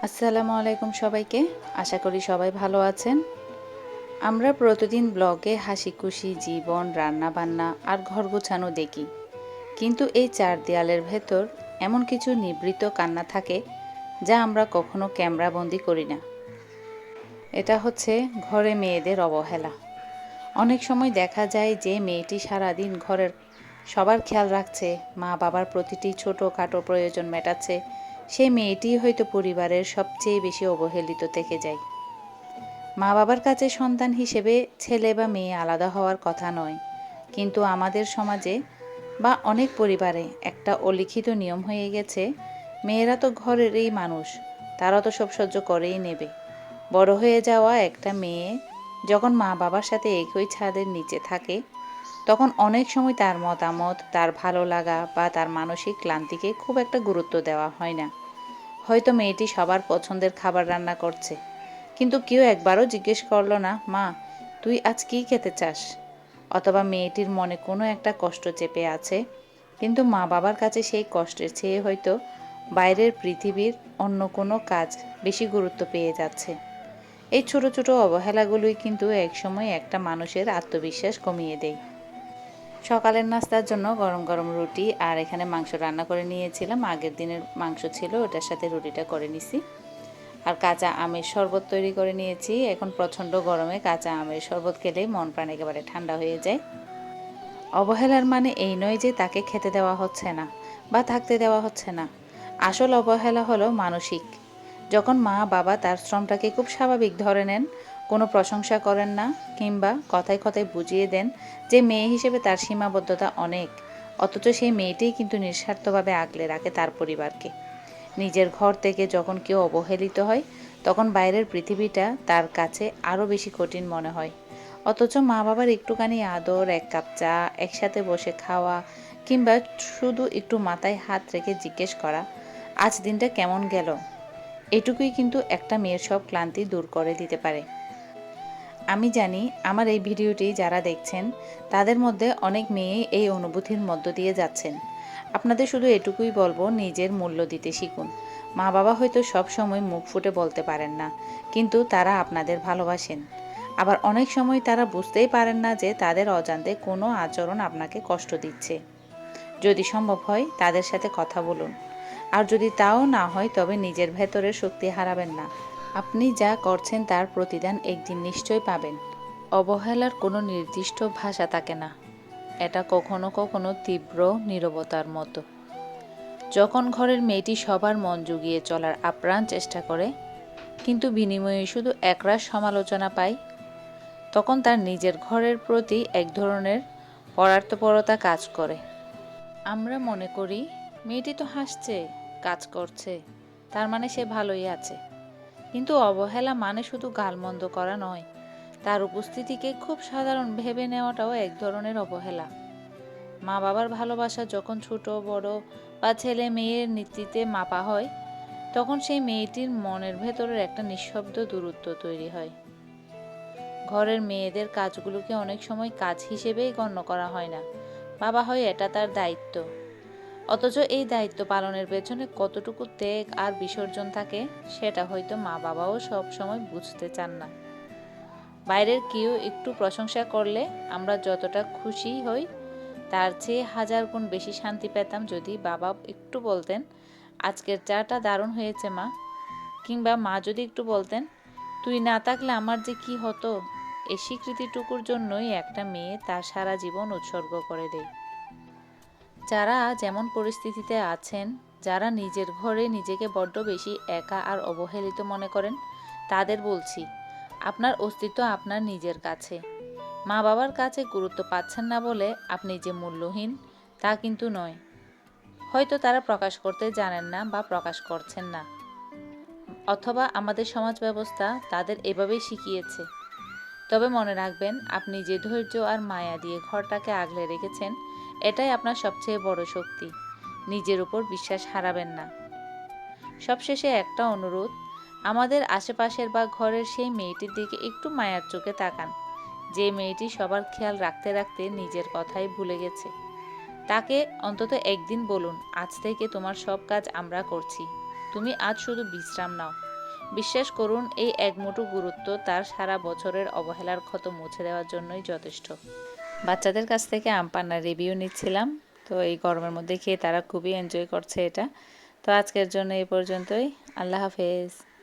আসসালামু আলাইকুম সবাইকে। আশা করি সবাই ভালো আছেন। আমরা প্রতিদিন ব্লগে হাসি খুশি জীবন, রান্না বান্না আর ঘর গোছানো দেখি, কিন্তু এই চার দেয়ালের ভেতর এমন কিছু নিভৃত কান্না থাকে যা আমরা কখনো ক্যামেরাবন্দি করি না। এটা হচ্ছে ঘরে মেয়েদের অবহেলা। অনেক সময় দেখা যায় যে মেয়েটি সারাদিন ঘরের সবার খেয়াল রাখছে, মা বাবার প্রতিটি ছোটোখাটো প্রয়োজন মেটাচ্ছে, সেই মেয়েটি হয়তো পরিবারের সবচেয়ে বেশি অবহেলিত থেকে যায়। মা বাবার কাছে সন্তান হিসেবে ছেলে বা মেয়ে আলাদা হওয়ার কথা নয়, কিন্তু আমাদের সমাজে বা অনেক পরিবারে একটা অলিখিত নিয়ম হয়ে গেছে, মেয়েরা তো ঘরেরই মানুষ, তারা তো সব সহ্য করেই নেবে। বড় হয়ে যাওয়া একটা মেয়ে যখন মা বাবার সাথে একই ছাদের নিচে থাকে, তখন অনেক সময় তার মতামত, তার ভালো লাগা বা তার মানসিক ক্লান্তিকে খুব একটা গুরুত্ব দেওয়া হয় না। হয়তো মেয়েটি সবার পছন্দের খাবার রান্না করছে, কিন্তু কেউ একবারও জিজ্ঞেস করলো না, মা তুই আজ কী খেতে চাস? অথবা মেয়েটির মনে কোনো একটা কষ্ট চেপে আছে, কিন্তু মা বাবার কাছে সেই কষ্টের চেয়ে হয়তো বাইরের পৃথিবীর অন্য কোনো কাজ বেশি গুরুত্ব পেয়ে যাচ্ছে। এই ছোট ছোট অবহেলাগুলোই কিন্তু একসময় একটা মানুষের আত্মবিশ্বাস কমিয়ে দেয়। সকালের নাস্তার জন্য গরম গরম রুটি আর এখানে মাংস রান্না করে নিয়েছিলাম। আগের দিনের মাংস ছিল, ওটার সাথে রুটিটা করে নিছি। আর কাঁচা আমের শরবত তৈরি করে নিয়েছি। এখন প্রচণ্ড গরমে কাঁচা আমের শরবত খেলে মন প্রাণ একেবারে ঠান্ডা হয়ে যায়। অবহেলার মানে এই নয় যে তাকে খেতে দেওয়া হচ্ছে না বা থাকতে দেওয়া হচ্ছে না। আসল অবহেলা হলো মানসিক। যখন মা বাবা তার শ্রমটাকে খুব স্বাভাবিক ধরে নেন, কোনো প্রশংসা করেন না, কিংবা কথায় কথায় বুঝিয়ে দেন যে মেয়ে হিসেবে তার সীমাবদ্ধতা অনেক, অথচ সেই মেয়েটিই কিন্তু নিঃস্বার্থভাবে আগলে রাখে তার পরিবারকে। নিজের ঘর থেকে যখন কেউ অবহেলিত হয়, তখন বাইরের পৃথিবীটা তার কাছে আরও বেশি কঠিন মনে হয়। অথচ মা বাবার একটুখানি আদর, এক কাপ চা, একসাথে বসে খাওয়া, কিংবা শুধু একটু মাথায় হাত রেখে জিজ্ঞেস করা, আজ দিনটা কেমন গেল, এটুকুই কিন্তু একটা মেয়ের সব ক্লান্তি দূর করে দিতে পারে। আমি জানি আমার এই ভিডিওটি যারা দেখছেন, তাদের মধ্যে অনেক মেয়ে এই অনুভূতির মধ্য দিয়ে যাচ্ছেন। আপনাদের শুধু এটুকুই বলবো, নিজের মূল্য দিতে শিখুন। মা বাবা হয়তো সব সময় মুখ ফুটে বলতে পারেন না, কিন্তু তারা আপনাদের ভালোবাসেন। আবার অনেক সময় তারা বুঝতেই পারেন না যে তাদের অজান্তে কোনো আচরণ আপনাকে কষ্ট দিচ্ছে। যদি সম্ভব হয় তাদের সাথে কথা বলুন, আর যদি তাও না হয় তবে নিজের ভেতরের শক্তি হারাবেন না। আপনি যা করছেন তার প্রতিদান একদিন নিশ্চয় পাবেন। অবহেলার কোনো নির্দিষ্ট ভাষা থাকে না, এটা কখনো কখনো তীব্র নীরবতার মতো। যখন ঘরের মেয়েটি সবার মন জুগিয়ে চলার আপ্রাণ চেষ্টা করে, কিন্তু বিনিময়ে শুধু একরাশ সমালোচনা পায়, তখন তার নিজের ঘরের প্রতি এক ধরনের পরার্থপরতা কাজ করে। আমরা মনে করি, মেয়েটি তো হাসছে, কাজ করছে, তার মানে সে ভালোই আছে। কিন্তু অবহেলা মানে শুধু গালমন্দ করা নয়, তার উপস্থিতিকে খুব সাধারণ ভেবে নেওয়াটাও এক ধরনের অবহেলা। মা বাবার ভালোবাসা যখন ছোট বড় বা ছেলে মেয়ের নীতিতে মাপা হয়, তখন সেই মেয়েটির মনের ভেতরের একটা নিঃশব্দ দূরত্ব তৈরি হয়। ঘরের মেয়েদের কাজগুলোকে অনেক সময় কাজ হিসেবেই গণ্য করা হয় না, বাবা হয় এটা তার দায়িত্ব। অথচ এই দায়িত্ব পালনের পেছনে কতটুকু ত্যাগ আর বিসর্জন থাকে, সেটা হয়তো মা বাবাও সব সময় বুঝতে চান না। বাইরের কেউ একটু প্রশংসা করলে আমরা যতটা খুশি হই, তার চেয়ে হাজার গুণ বেশি শান্তি পেতাম যদি বাবা একটু বলতেন, আজকের চাটা দারুণ হয়েছে মা, কিংবা মা যদি একটু বলতেন, তুই না থাকলে আমার যে কি হতো। এই স্বীকৃতিটুকুর জন্যই একটা মেয়ে তার সারা জীবন উৎসর্গ করে দেয়। যারা যেমন পরিস্থিতিতে আছেন, যারা নিজের ঘরে নিজেকে বড্ড বেশি একা আর অবহেলিত মনে করেন, তাদের বলছি, আপনার অস্তিত্ব আপনার নিজের কাছে। মা বাবার কাছে গুরুত্ব পাচ্ছেন না বলে আপনি যে মূল্যহীন, তা কিন্তু নয়। হয়তো তারা প্রকাশ করতে জানেন না বা প্রকাশ করছেন না, অথবা আমাদের সমাজ ব্যবস্থা তাদের এভাবেই শিখিয়েছে। তবে মনে রাখবেন, আপনি যে ধৈর্য আর মায়া দিয়ে ঘরটাকে আগলে রেখেছেন, এটাই আপনার সবচেয়ে বড় শক্তি। নিজের উপর বিশ্বাস হারাবেন না। সবশেষে একটা অনুরোধ, আমাদের আশেপাশের বা ঘরের সেই মেয়েটির দিকে একটু মায়ার চোখে তাকান, যে মেয়েটি সবার খেয়াল রাখতে রাখতে নিজের কথাই ভুলে গেছে। তাকে অন্তত একদিন বলুন, আজ থেকে তোমার সব কাজ আমরা করছি, তুমি আজ শুধু বিশ্রাম নাও। বিশ্বাস করুন, এই এক মুঠো গুরুত্ব তার সারা বছরের অবহেলার ক্ষত মুছে দেওয়ার জন্যই যথেষ্ট। বাচ্চাদের কাছ থেকে আম পান্নার রিভিউ নিচ্ছিলাম। তো এই গরমের মধ্যে খেয়ে তারা খুবই এনজয় করছে এটা। তো আজকের জন্য এই পর্যন্তই। আল্লাহ হাফেজ।